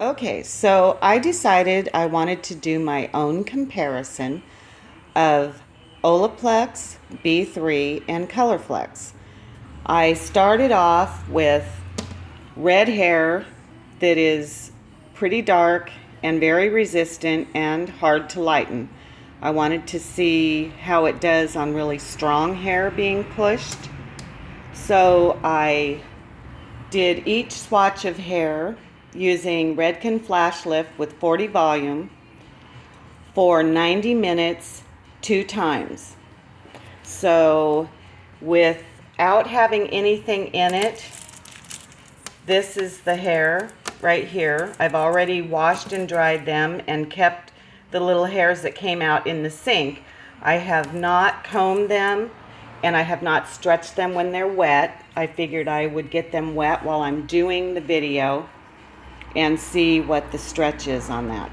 Okay, so I decided I wanted to do my own comparison of Olaplex, B3, and Colorflex. I started off with red hair that is pretty dark and very resistant and hard to lighten. I wanted to see how it does on really strong hair being pushed. So I did each swatch of hair using Redken Flash Lift with 40 volume for 90 minutes 2 times. So without having anything in it, this is the hair right here. I've already washed and dried them and kept the little hairs that came out in the sink. I have not combed them and I have not stretched them when they're wet. I figured I would get them wet while I'm doing the video and see what the stretch is on that.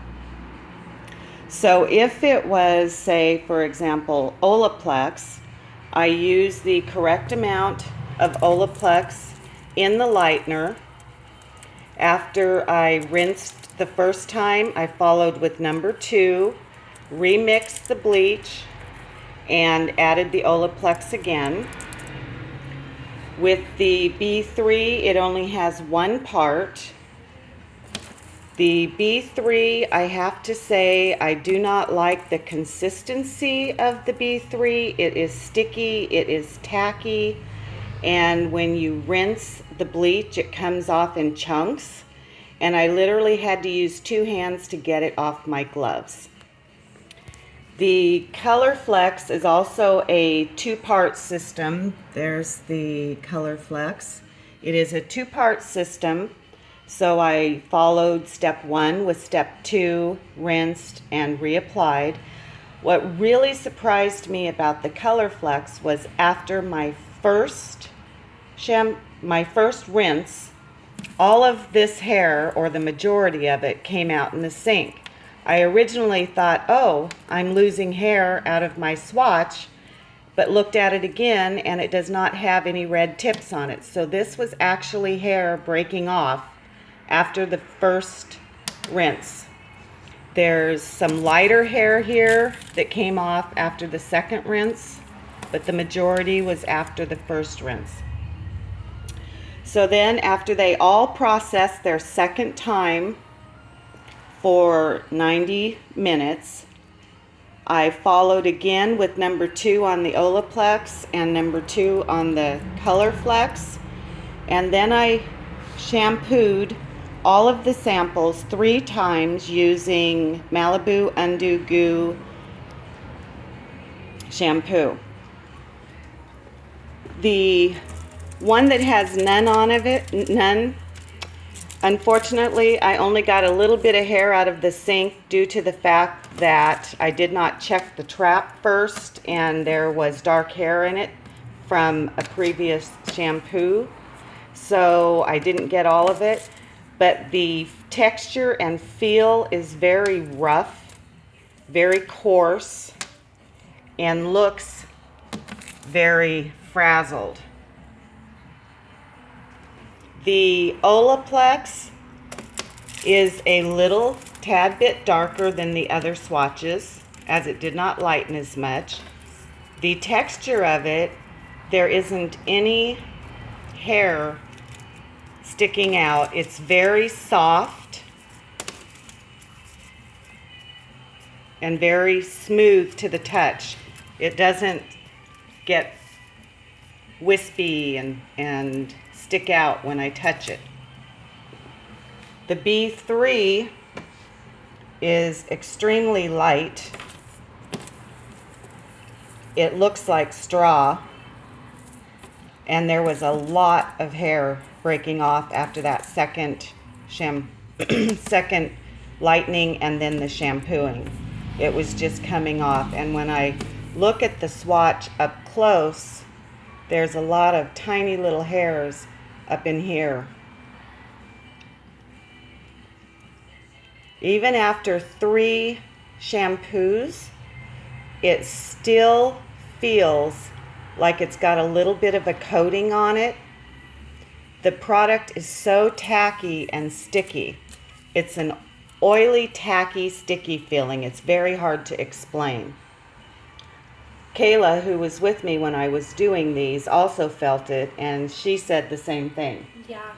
So if it was, say, for example, Olaplex, I use the correct amount of Olaplex in the lightener. After I rinsed the first time, I followed with number 2, remixed the bleach, and added the Olaplex again. With the B3, it only has one part. The B3, I have to say, I do not like the consistency of the B3. It is sticky, it is tacky, and when you rinse the bleach, it comes off in chunks, and I literally had to use 2 hands to get it off my gloves. The Colorflex is also a 2-part system. There's the Colorflex. It is a 2-part system. So I followed step 1 with step 2, rinsed and reapplied. What really surprised me about the Colorflex was after my first rinse, all of this hair, or the majority of it, came out in the sink. I originally thought, oh, I'm losing hair out of my swatch, but looked at it again and it does not have any red tips on it. So this was actually hair breaking off after the first rinse. There's some lighter hair here that came off after the second rinse, but the majority was after the first rinse. So then after they all process their second time for 90 minutes, I followed again with number 2 on the Olaplex and number 2 on the Colorflex, and then I shampooed all of the samples 3 times using Malibu Undo Goo shampoo. The one that has none, unfortunately, I only got a little bit of hair out of the sink due to the fact that I did not check the trap first and there was dark hair in it from a previous shampoo. So I didn't get all of it, but the texture and feel is very rough, very coarse, and looks very frazzled. The Olaplex is a little tad bit darker than the other swatches, as it did not lighten as much. The texture of it, there isn't any hair sticking out. It's very soft and very smooth to the touch. It doesn't get wispy and stick out when I touch it. The B3 is extremely light. It looks like straw, and there was a lot of hair breaking off after that second lightening and then the shampooing. It was just coming off, and when I look at the swatch up close, there's a lot of tiny little hairs up in here. Even after 3 shampoos, it still feels like it's got a little bit of a coating on it. The product is so tacky and sticky. it's an oily, tacky, sticky feeling. It's very hard to explain. Kayla, who was with me when I was doing these, also felt it, and she said the same thing. Yeah,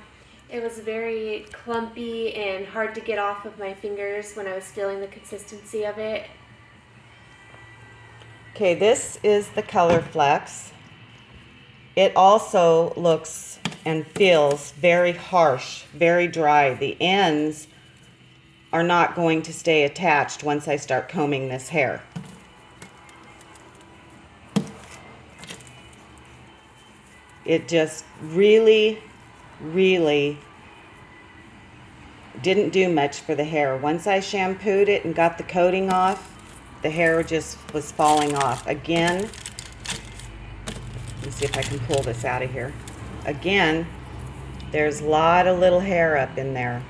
it was very clumpy and hard to get off of my fingers when I was feeling the consistency of it. Okay, this is the Colorflex. It also looks and feels very harsh, very dry. The ends are not going to stay attached once I start combing this hair. It just really, really didn't do much for the hair. Once I shampooed it and got the coating off, the hair just was falling off. Again, let me see if I can pull this out of here. Again, there's a lot of little hair up in there.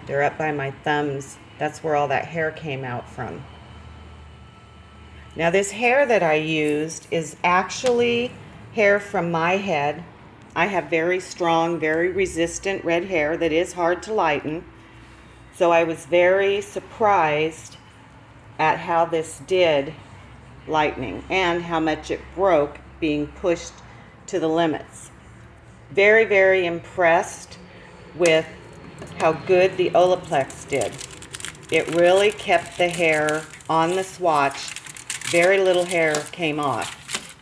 They're up by my thumbs. That's where all that hair came out from. Now this hair that I used is actually hair from my head. I have very strong, very resistant red hair that is hard to lighten. So I was very surprised at how this did lightening and how much it broke being pushed to the limits. Very, very impressed with how good the Olaplex did. It really kept the hair on the swatch. Very little hair came off.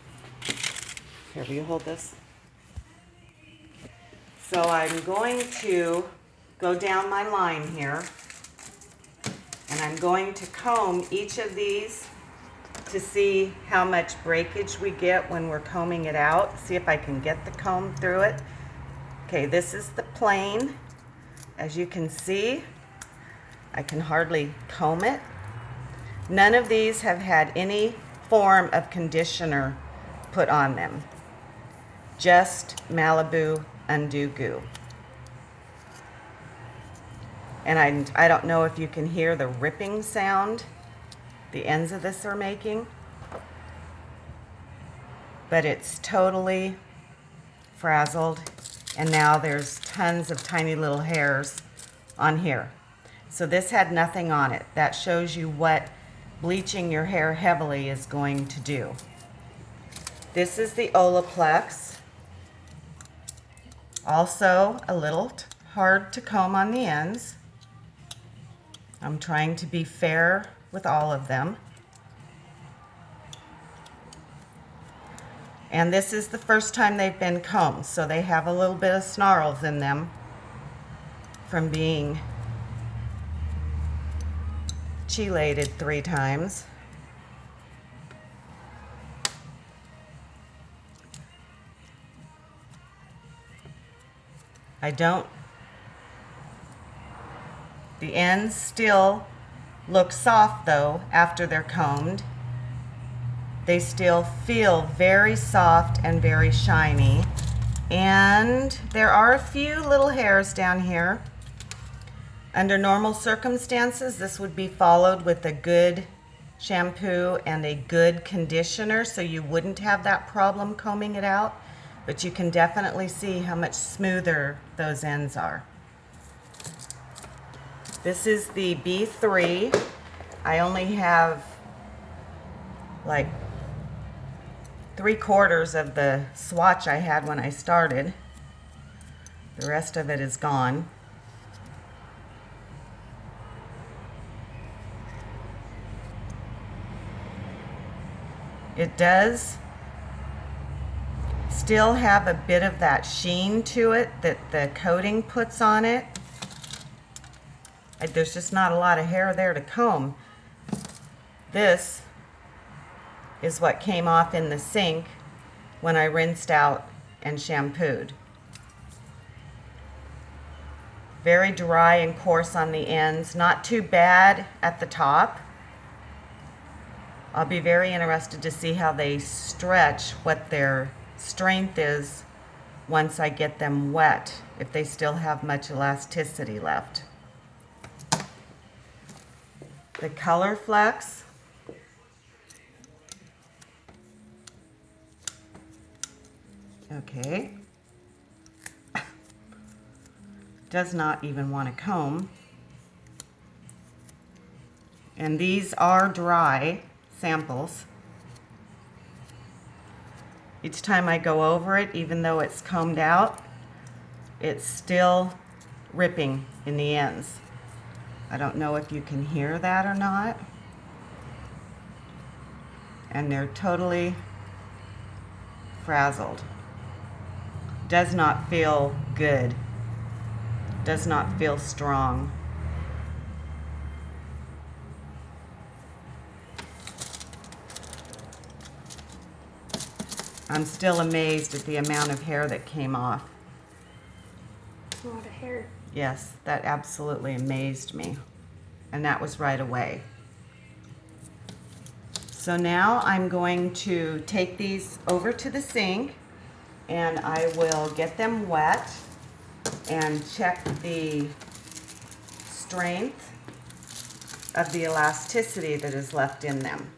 Here, will you hold this? So I'm going to go down my line here, and I'm going to comb each of these to see how much breakage we get when we're combing it out. See if I can get the comb through it. Okay, this is the plain. As you can see, I can hardly comb it. None of these have had any form of conditioner put on them. Just Malibu Undo Goo. And I don't know if you can hear the ripping sound the ends of this are making, but it's totally frazzled, and now there's tons of tiny little hairs on here. So this had nothing on it. That shows you what bleaching your hair heavily is going to do. This is the Olaplex. Also a little hard to comb on the ends. I'm trying to be fair with all of them. And this is the first time they've been combed, so they have a little bit of snarls in them from being chelated 3 times. The ends still look soft though after they're combed. They still feel very soft and very shiny. And there are a few little hairs down here. Under normal circumstances, this would be followed with a good shampoo and a good conditioner, so you wouldn't have that problem combing it out. But you can definitely see how much smoother those ends are. This is the B3. I only have like 3/4 of the swatch I had when I started. The rest of it is gone. It does still have a bit of that sheen to it that the coating puts on it. There's just not a lot of hair there to comb. This is what came off in the sink when I rinsed out and shampooed. Very dry and coarse on the ends, not too bad at the top. I'll be very interested to see how they stretch, what their strength is once I get them wet, if they still have much elasticity left. The Colorflex. Okay. Does not even want to comb. And these are dry samples. Each time I go over it, even though it's combed out, it's still ripping in the ends. I don't know if you can hear that or not. And they're totally frazzled. Does not feel good. Does not feel strong. I'm still amazed at the amount of hair that came off. It's a lot of hair. Yes, that absolutely amazed me. And that was right away. So now I'm going to take these over to the sink and I will get them wet and check the strength of the elasticity that is left in them.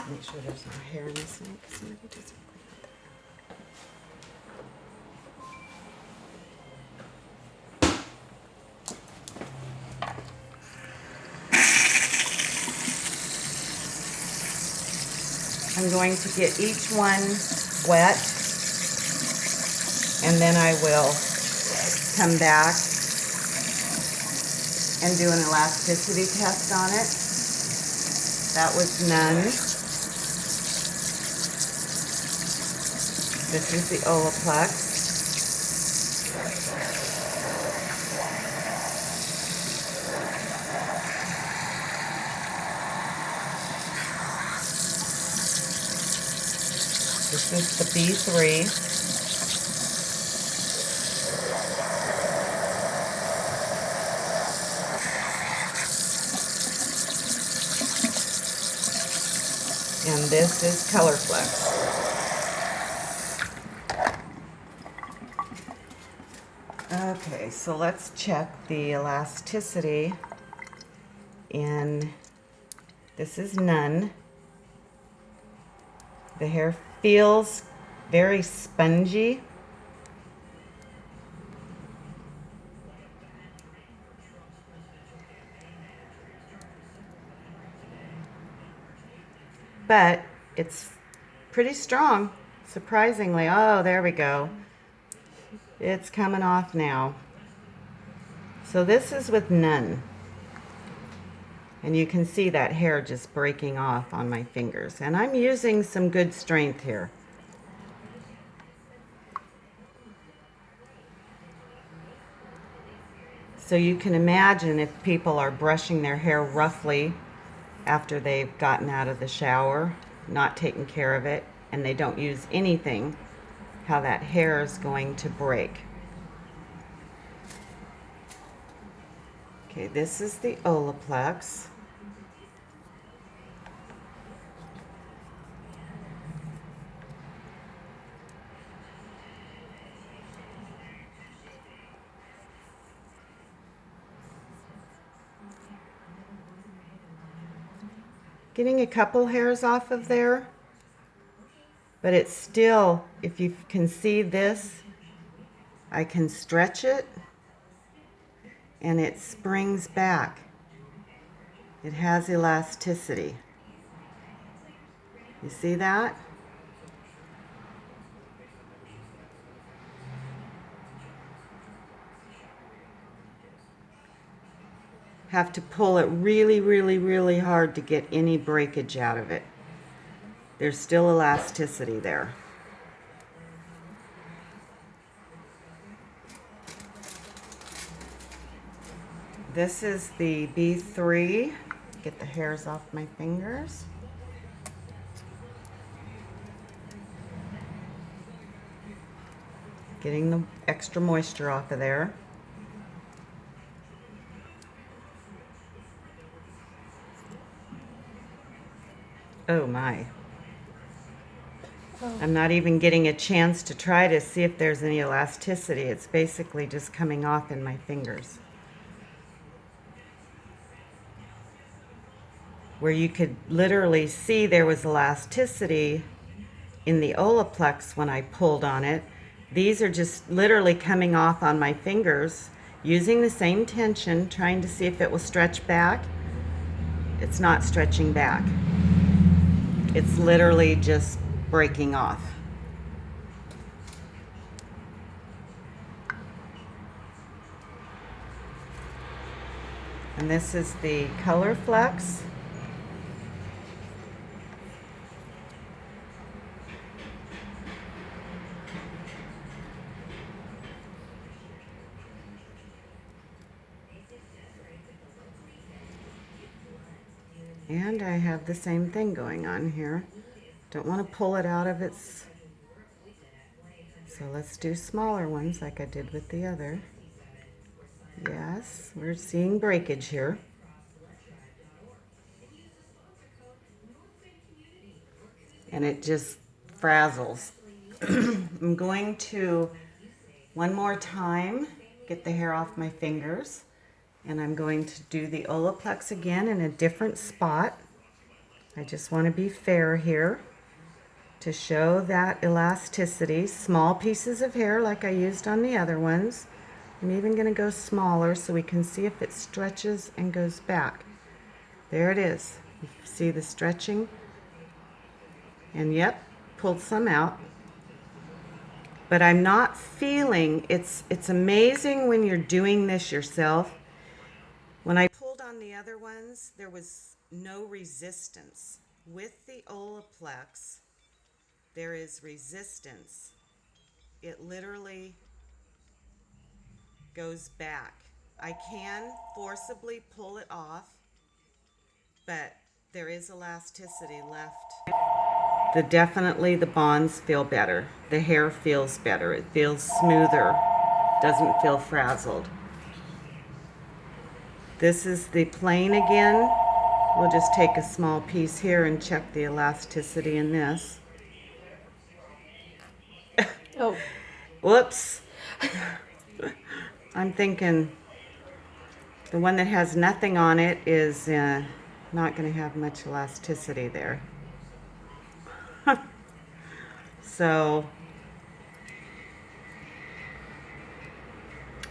Make sure there's no hair in the sink. Somebody doesn't clean up I'm going to get each one wet, and then I will come back and do an elasticity test on it. That was none. This is the Olaplex. This is the B3. And this is Colorphlex. Okay, so let's check the elasticity in, this is none. The hair feels very spongy. But it's pretty strong, surprisingly. Oh, there we go. It's coming off now. So this is with none. And you can see that hair just breaking off on my fingers. And I'm using some good strength here. So you can imagine if people are brushing their hair roughly after they've gotten out of the shower, not taking care of it, and they don't use anything, how that hair is going to break. Okay, this is the Olaplex. Getting a couple hairs off of there, but it's still, if you can see this, I can stretch it and it springs back. It has elasticity. You see that? Have to pull it really, really, really hard to get any breakage out of it. There's still elasticity there. This is the B3. Get the hairs off my fingers. Getting the extra moisture off of there. Oh my. Oh. I'm not even getting a chance to try to see if there's any elasticity. It's basically just coming off in my fingers. where you could literally see there was elasticity in the Olaplex when I pulled on it. These are just literally coming off on my fingers using the same tension, trying to see if it will stretch back. It's not stretching back. It's literally just breaking off. And this is the Colorphlex. And I have the same thing going on here. Don't want to pull it out of its... So let's do smaller ones like I did with the other. Yes, we're seeing breakage here. And it just frazzles. I'm going to, one more time, get the hair off my fingers. And I'm going to do the Olaplex again in a different spot. I just want to be fair here to show that elasticity. Small pieces of hair like I used on the other ones. I'm even going to go smaller so we can see if it stretches and goes back. There it is. You see the stretching? And yep, pulled some out. But I'm not feeling, it's amazing when you're doing this yourself. When I pulled on the other ones, there was no resistance. With the Olaplex, there is resistance. It literally goes back. I can forcibly pull it off, but there is elasticity left. Definitely the bonds feel better. The hair feels better. It feels smoother. Doesn't feel frazzled. This is the plain again. We'll just take a small piece here and check the elasticity in this. Oh. Whoops. I'm thinking the one that has nothing on it is not going to have much elasticity there. So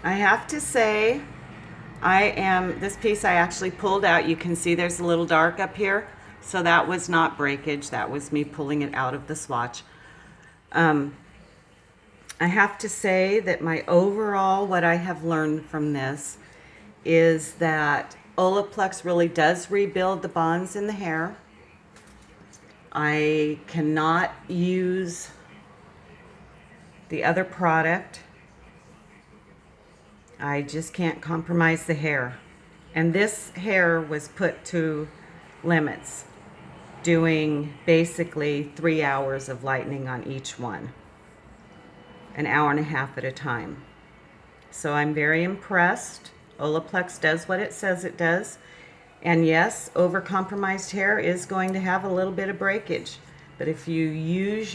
I have to say, this piece I actually pulled out. You can see there's a little dark up here. So that was not breakage. That was me pulling it out of the swatch. I have to say that my overall, what I have learned from this is that Olaplex really does rebuild the bonds in the hair. I cannot use the other product. I just can't compromise the hair. And this hair was put to limits, doing basically 3 hours of lightening on each one, an hour and a half at a time. So I'm very impressed. Olaplex does what it says it does. And yes, over-compromised hair is going to have a little bit of breakage. But if you use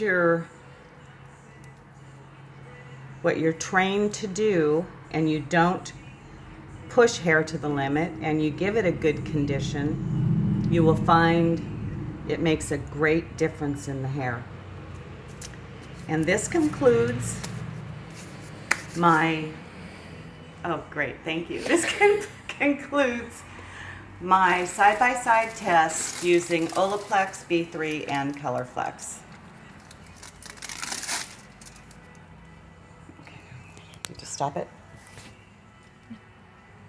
what you're trained to do, and you don't push hair to the limit, and you give it a good condition, you will find it makes a great difference in the hair. And this concludes my, oh great, thank you. This concludes my side-by-side test using Olaplex, B3, and Colorphlex. Okay, need to stop it.